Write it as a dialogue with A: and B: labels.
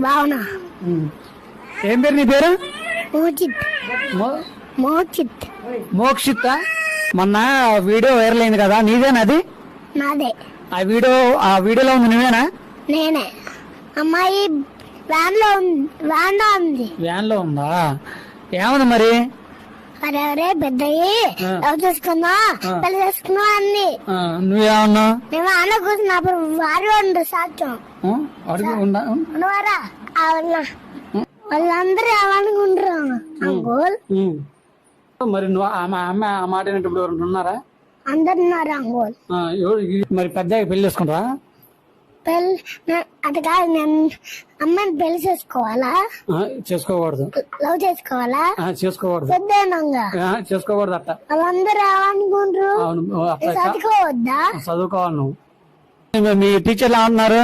A: భావన.
B: ఏం పేరు నీ పేరు?
A: మోచిత్. మోచిత్.
B: మోక్షిత్. మొన్న వీడియో వైరల్ అయింది కదా, నీదేనా అది?
A: నాదే.
B: ఆ వీడియోలో ఉంది నువ్వేనా?
A: నేనే. అమ్మాయి వ్యాన్ లో ఉంది.
B: వ్యాన్ లో ఉందా? ఏముంది మరి?
A: అరే పెద్దయ్యి లవ్ చేసుకున్నా, పెళ్లి చేసుకున్నా అంది.
B: నువ్వేమన్నా?
A: మేము అన్న కూర్చున్నప్పుడు వారు ఉండు సాక్ష్యం
B: అడుగురా.
A: వాళ్ళందరూ ఏమనుకుంటారు అంకుల్?
B: మరి నువ్వు అమ్మ ఆ మాట వినేటప్పుడు ఎవరు ఉన్నారా?
A: అందరు ఉన్నారు అంకుల్.
B: మరి పెద్ద పెళ్లి చేసుకుంటారా?
A: అది కాదు, నేను అమ్మాయిని పెళ్లి చేసుకోవాలా?
B: చేసుకోకూడదు.
A: లవ్ చేసుకోవాలా?
B: చేసుకోకూడదు.
A: పెద్దగా
B: చేసుకోకూడదు అట్ట.
A: వాళ్ళందరూ ఏమనుకుంటారు? చదువుకోవద్దా?
B: చదువుకోవాలి నువ్వు. మీ టీచర్లు ఏమన్నారు?